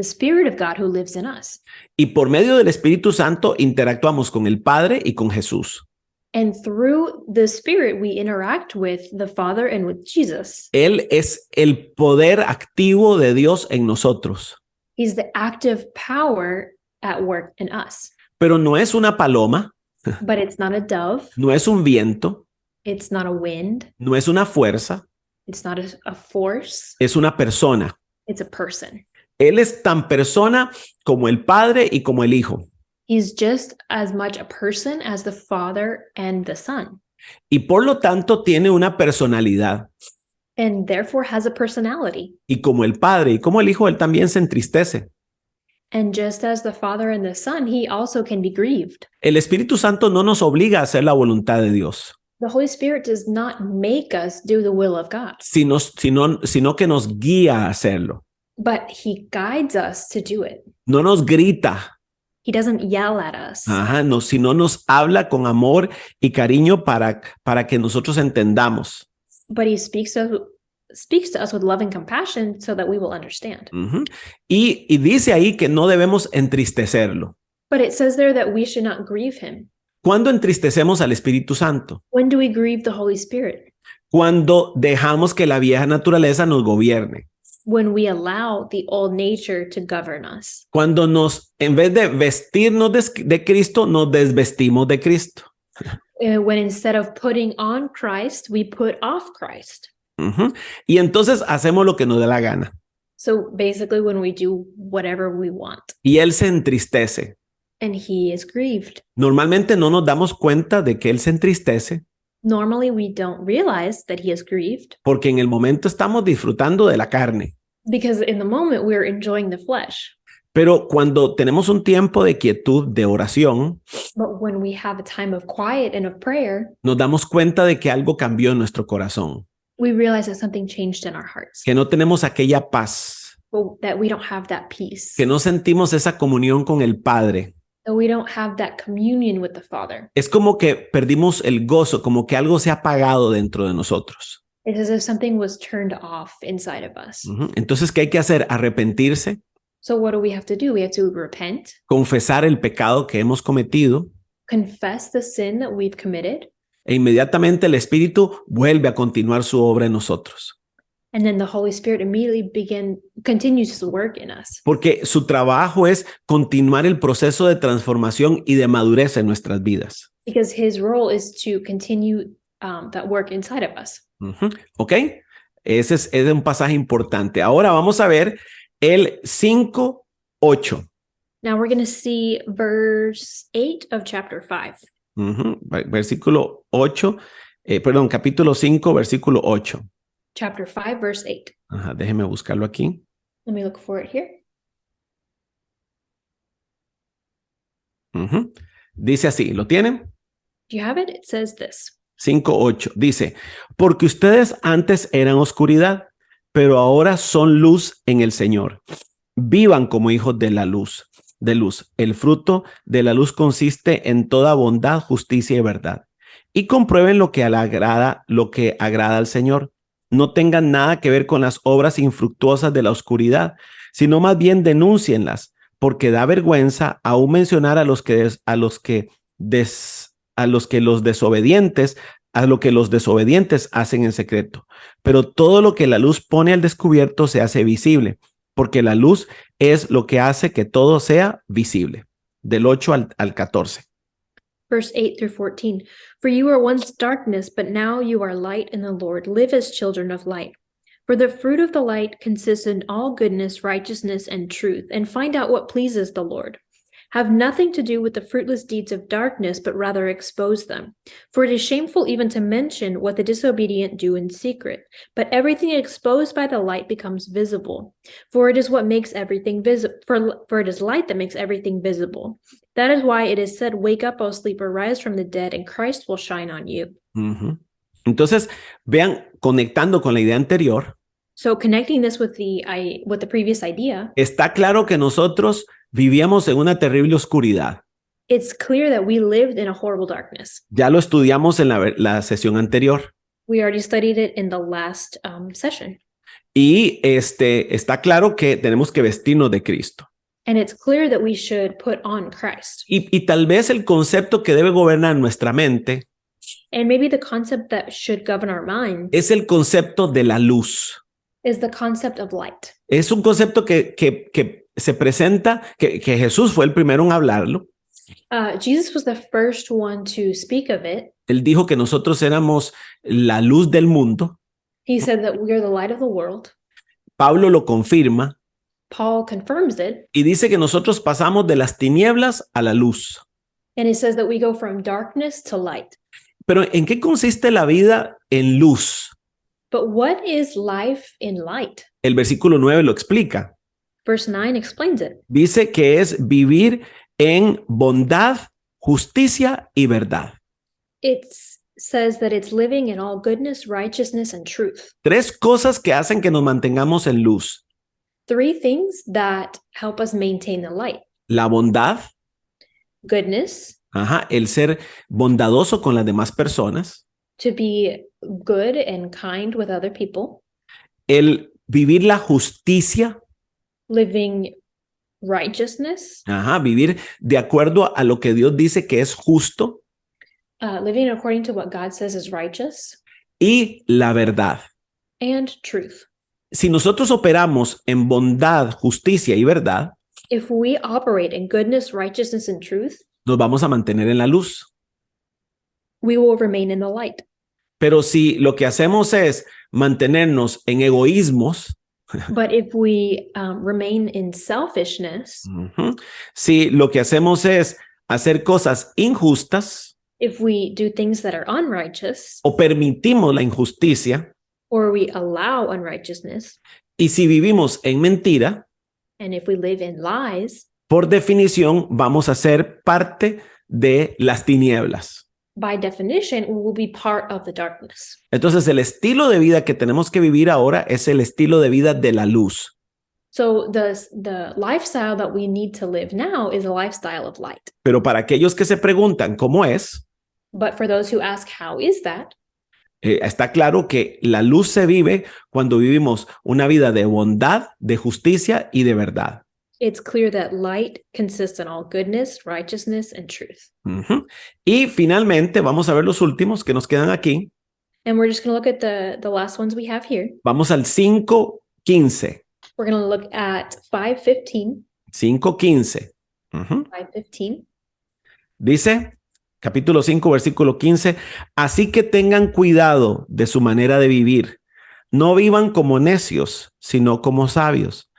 Spirit of God who lives in us. Y por medio del Espíritu Santo interactuamos con el Padre y con Jesús. And through the Spirit, we interact with the Father and with Jesus. Él es el poder activo de Dios en nosotros. He's the active power at work in us. Pero no es una paloma, but it's not a dove. no es un viento, It's not a wind. no es una fuerza, It's not a force. es una persona. It's a person. Él es tan persona como el Padre y como el Hijo. He's just as much a person as the Father and the Son, Y por lo tanto tiene una personalidad. and therefore has a personality. Y como el Padre y como el Hijo, él también se entristece. And just as the Father and the Son, he also can be grieved. El Espíritu Santo no nos obliga a hacer la voluntad de Dios, The Holy Spirit does not make us do the will of God, sino que nos guía a hacerlo. but he guides us to do it. No nos grita, He doesn't yell at us, no, sino nos habla con amor y cariño para que nosotros entendamos. but he speaks to us with love and compassion so that we will understand. Ujú. Y dice ahí que no debemos entristecerlo. But it says there that we should not grieve him. ¿Cuándo entristecemos al Espíritu Santo? When do we grieve the Holy Spirit? Cuando dejamos que la vieja naturaleza nos gobierne. When we allow the old nature to govern us. Cuando en vez de vestirnos de Cristo, nos desvestimos de Cristo. When instead of putting on Christ, we put off Christ. Ujú. Y entonces hacemos lo que nos dé la gana. So basically, when we do whatever we want, Y Él se entristece. and he is grieved. Normalmente no nos damos cuenta de que Él se entristece Normally, we don't realize that he is grieved porque en el momento estamos disfrutando de la carne. because in the moment we're enjoying the flesh. Pero cuando tenemos un tiempo de quietud, de oración, But when we have a time of quiet and of prayer, nos damos cuenta de que algo cambió en nuestro corazón, we realize that something changed in our hearts, que no tenemos aquella paz, but that we don't have that peace, que no sentimos esa comunión con el Padre. that we don't have that communion with the Father. Es como que perdimos el gozo, como que algo se ha apagado dentro de nosotros. It's as if something was turned off inside of us. Ujú. Entonces, ¿qué hay que hacer? Arrepentirse, So what do we have to do? We have to repent, confesar el pecado que hemos cometido confess the sin that we've committed, e inmediatamente el Espíritu vuelve a continuar su obra en nosotros. and then the Holy Spirit immediately continues to work in us. Porque su trabajo es continuar el proceso de transformación y de madurez en nuestras vidas. Because his role is to continue that work inside of us. Ujú. ¿Ok? Ese es un pasaje importante. Ahora vamos a ver el 5:8. Now we're going to see verse 8 of chapter 5. Ujú. Versículo 8, capítulo 5, versículo 8. Chapter 5, verse 8. Ajá, déjeme buscarlo aquí. Let me look for it here. Ujú. Dice así, ¿lo tienen? Do you have it? It says this. 5:8. Dice, porque ustedes antes eran oscuridad, pero ahora son luz en el Señor. Vivan como hijos de la luz, de luz. El fruto de la luz consiste en toda bondad, justicia y verdad. Y comprueben lo que agrada al Señor. No tengan nada que ver con las obras infructuosas de la oscuridad, sino más bien denúncienlas, porque da vergüenza aún mencionar a lo que los desobedientes hacen en secreto. Pero todo lo que la luz pone al descubierto se hace visible, porque la luz es lo que hace que todo sea visible. Del 8 al 14. Verse 8 through 14. For you were once darkness, but now you are light in the Lord. Live as children of light. For the fruit of the light consists in all goodness, righteousness, and truth, and find out what pleases the Lord. Have nothing to do with the fruitless deeds of darkness, but rather expose them. For it is shameful even to mention what the disobedient do in secret. But everything exposed by the light becomes visible. For it is what makes everything visible. For it is light that makes everything visible. That is why it is said, "Wake up, O sleeper, rise from the dead, and Christ will shine on you." Uh-huh. Entonces, vean, conectando con la idea anterior, So connecting this with the previous idea, está claro que nosotros vivíamos en una terrible oscuridad. it's clear that we lived in a horrible darkness. Ya lo estudiamos en la sesión anterior. We already studied it in the last session. Y está claro que tenemos que vestirnos de Cristo. And it's clear that we should put on Christ. Y tal vez el concepto que debe gobernar nuestra mente And maybe the concept that should govern our mind es el concepto de la luz. is the concept of light. Es un concepto que se presenta, que Jesús fue el primero en hablarlo. Jesus was the first one to speak of it. Él dijo que nosotros éramos la luz del mundo. He said that we are the light of the world. Pablo lo confirma Paul confirms it, y dice que nosotros pasamos de las tinieblas a la luz. and it says that we go from darkness to light. Pero ¿en qué consiste la vida en luz? But what is life in light? El versículo 9 lo explica. Verse 9 explains it. Dice que es vivir en bondad, justicia y verdad. It says that it's living in all goodness, righteousness, and truth. 3 cosas que hacen que nos mantengamos en luz. 3 things that help us maintain the light. La bondad, Goodness, el ser bondadoso con las demás personas. to be good and kind with other people. El vivir la justicia, Living righteousness, vivir de acuerdo a lo que Dios dice que es justo. living according to what God says is righteous, Y la verdad. and truth. Si nosotros operamos en bondad, justicia y verdad, If we operate in goodness, righteousness, and truth, nos vamos a mantener en la luz. we will remain in the light. Pero si lo que hacemos es mantenernos en egoísmos, But if we remain in selfishness, si lo que hacemos es hacer cosas injustas if we do things that are unrighteous, o permitimos la injusticia, or we allow unrighteousness, y si vivimos en mentira, and if we live in lies, por definición vamos a ser parte de las tinieblas. by definition, we will be part of the darkness. Entonces el estilo de vida que tenemos que vivir ahora es el estilo de vida de la luz. So the lifestyle that we need to live now is a lifestyle of light. Pero para aquellos que se preguntan cómo es, But for those who ask, how is that? Está claro que la luz se vive cuando vivimos una vida de bondad, de justicia y de verdad. It's clear that light consists in all goodness, righteousness, and truth. Y finalmente vamos a ver los últimos que nos quedan aquí. And we're just going to look at the last ones we have here. Vamos al 5:15. We're going to look at 5:15. 5:15. 5:15. Dice, capítulo 5, versículo 15, así que tengan cuidado de su manera de vivir. No vivan como necios, sino como sabios,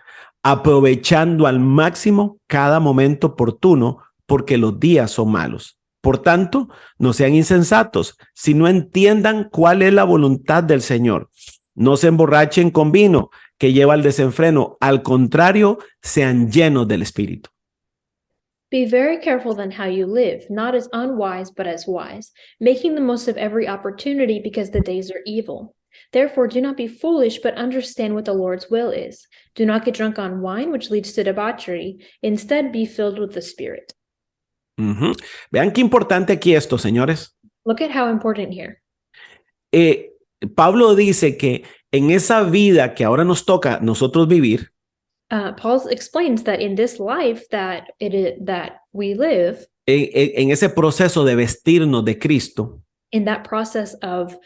aprovechando al máximo cada momento oportuno, porque los días son malos. Por tanto, no sean insensatos, sino entiendan cuál es la voluntad del Señor. No se emborrachen con vino, que lleva al desenfreno. Al contrario, sean llenos del Espíritu. Be very careful then how you live, not as unwise, but as wise, making the most of every opportunity because the days are evil. Therefore, do not be foolish, but understand what the Lord's will is. Do not get drunk on wine, which leads to debauchery. Instead, be filled with the Spirit. Vean qué importante aquí esto, señores. Look at how important here. Pablo dice que en esa vida que ahora nos toca nosotros vivir, Paul explains that in this life that we live, en ese proceso de vestirnos de Cristo, in that process of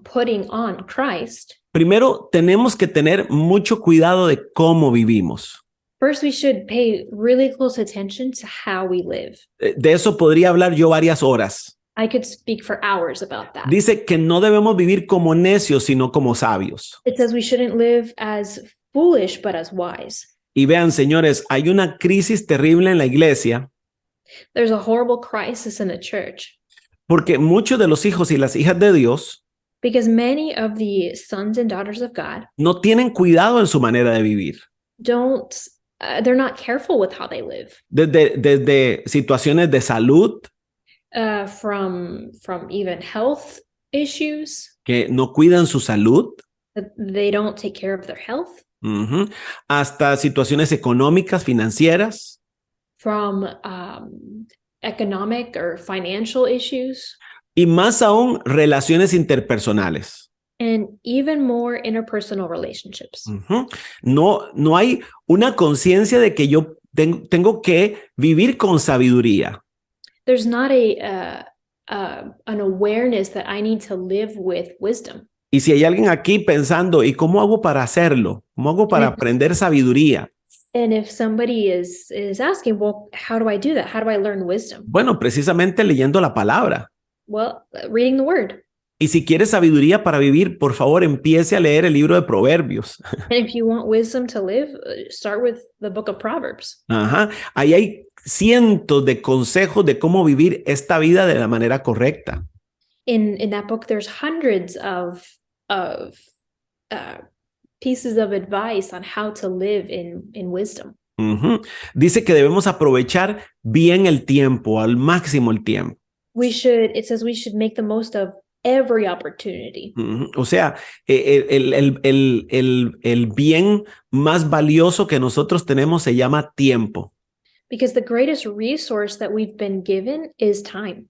putting on Christ, primero tenemos que tener mucho cuidado de cómo vivimos. first we should pay really close attention to how we live. De eso podría hablar yo varias horas. I could speak for hours about that. Dice que no debemos vivir como necios, sino como sabios. It says we shouldn't live as foolish, but as wise. Y vean, señores, hay una crisis terrible en la iglesia There's a horrible crisis in the church porque muchos de los hijos y las hijas de Dios because many of the sons and daughters of God no tienen cuidado en su manera de vivir. they're not careful with how they live. Desde situaciones de salud, From even health issues, que no cuidan su salud, that they don't take care of their health, hasta situaciones económicas, financieras, from economic or financial issues, y más aún relaciones interpersonales. and even more interpersonal relationships. No hay una conciencia de que yo tengo que vivir con sabiduría. There's not an awareness that I need to live with wisdom. Y si hay alguien aquí pensando, ¿y cómo hago para hacerlo? ¿Cómo hago para aprender sabiduría? And if somebody is asking, well, how do I do that? How do I learn wisdom? Bueno, precisamente leyendo la palabra. Well, reading the word. Y si quieres sabiduría para vivir, por favor, empiece a leer el libro de Proverbios. And if you want wisdom to live, start with the book of Proverbs. Ajá. Ahí hay cientos de consejos de cómo vivir esta vida de la manera correcta. In that book, there's hundreds of pieces of advice on how to live in wisdom. Ujú. Dice que debemos aprovechar bien el tiempo, al máximo el tiempo. It says we should make the most of every opportunity. Ujú. O sea, el bien más valioso que nosotros tenemos se llama tiempo. Because the greatest resource that we've been given is time.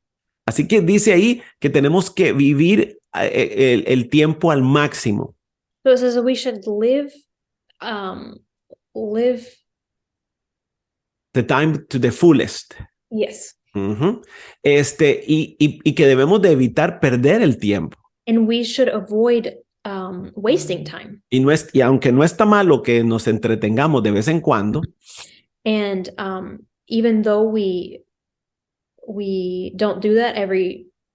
Así que dice ahí que tenemos que vivir el tiempo al máximo. So it says that we should live The time to the fullest. yes. Ujú. Y que debemos de evitar perder el tiempo. And we should avoid wasting time. Y aunque no está malo que nos entretengamos de vez en cuando, And even though we don't do that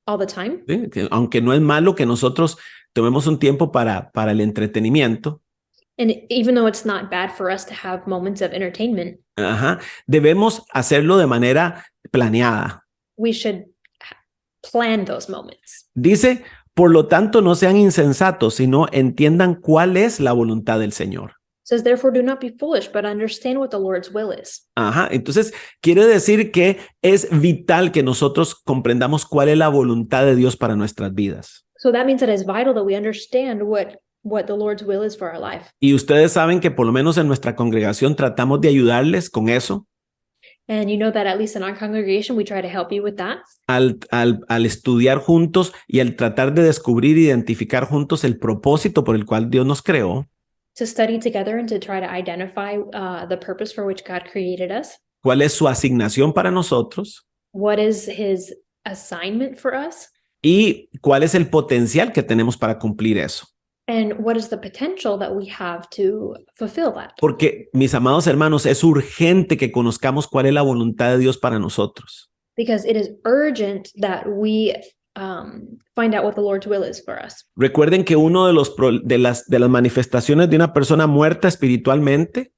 all the time, ¿sí? Aunque no es malo que nosotros tomemos un tiempo para el entretenimiento, and even though it's not bad for us to have moments of entertainment, ajá, debemos hacerlo de manera planeada. we should plan those moments. Dice, por lo tanto, no sean insensatos, sino entiendan cuál es la voluntad del Señor. It says, therefore, do not be foolish, but understand what the Lord's will is. Ajá, entonces quiere decir que es vital que nosotros comprendamos cuál es la voluntad de Dios para nuestras vidas. So that means that it's vital that we understand what the Lord's will is for our life. Y ustedes saben que por lo menos en nuestra congregación tratamos de ayudarles con eso. And you know that at least in our congregation, we try to help you with that. Al estudiar juntos y al tratar de descubrir, identificar juntos el propósito por el cual Dios nos creó. To study together and to try to identify the purpose for which God created us. ¿Cuál es su asignación para nosotros? What is his assignment for us? ¿Y cuál es el potencial que tenemos para cumplir eso? And what is the potential that we have to fulfill that? Porque, mis amados hermanos, es urgente que conozcamos cuál es la voluntad de Dios para nosotros. Because it is urgent that we find out what the Lord's will is for us. Recuerden que uno de las manifestaciones de una persona muerta espiritualmente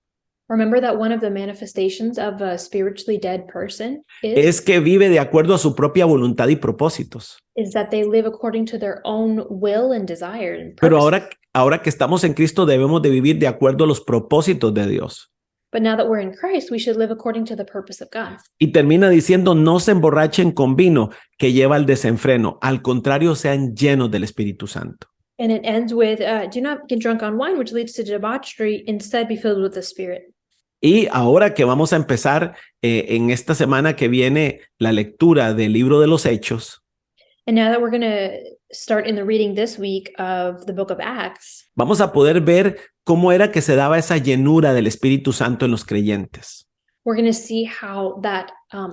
Remember that one of the manifestations of a spiritually dead person es que vive de acuerdo a su propia voluntad y propósitos. is that they live according to their own will and desire and purpose. Pero ahora que estamos en Cristo debemos de vivir de acuerdo a los propósitos de Dios. But now that we're in Christ, we should live according to the purpose of God. Y termina diciendo, no se emborrachen con vino que lleva al desenfreno. Al contrario, sean llenos del Espíritu Santo. And it ends with, do not get drunk on wine, which leads to debauchery. Instead, be filled with the Spirit. Y ahora que vamos a empezar en esta semana que viene la lectura del libro de los Hechos, And now that we're going to start in the reading this week of the book of Acts, vamos a poder ver cómo era que se daba esa llenura del Espíritu Santo en los creyentes. we're going to see how that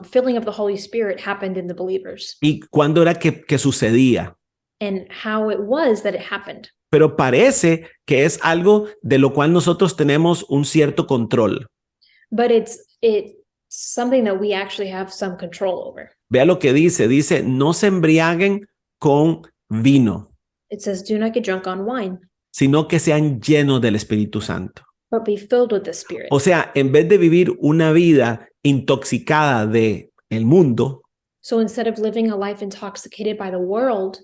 filling of the Holy Spirit happened in the believers Y cuándo era que sucedía. and how it was that it happened. Pero parece que es algo de lo cual nosotros tenemos un cierto control. But it's something that we actually have some control over. Vea lo que dice, no se embriaguen con vino, It says, do not get drunk on wine, sino que sean llenos del Espíritu Santo. but be filled with the Spirit. O sea, en vez de vivir una vida intoxicada de el mundo, So instead of living a life intoxicated by the world,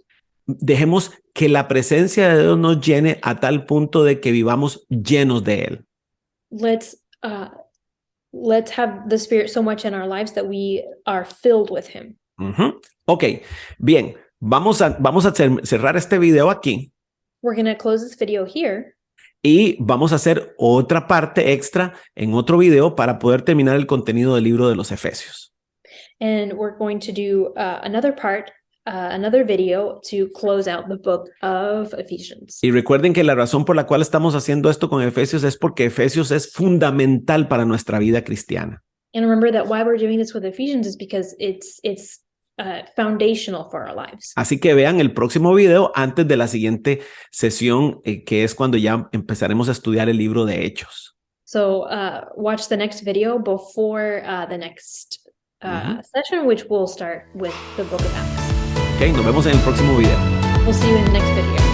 dejemos que la presencia de Dios nos llene a tal punto de que vivamos llenos de Él. let's have the Spirit so much in our lives that we are filled with Him. Ujú. Ok, bien, vamos a cerrar este video aquí We're going to close this video here, y vamos a hacer otra parte extra en otro video para poder terminar el contenido del libro de los Efesios. and we're going to do another video to close out the book of Ephesians. Y recuerden que la razón por la cual estamos haciendo esto con Efesios es porque Efesios es fundamental para nuestra vida cristiana. And remember that why we're doing this with Ephesians is because it's foundational for our lives. Así que vean el próximo video antes de la siguiente sesión, que es cuando ya empezaremos a estudiar el libro de Hechos. So watch the next video before the next session, which will start with the book of Acts. Ok, nos vemos en el próximo video. We'll see you in the next video.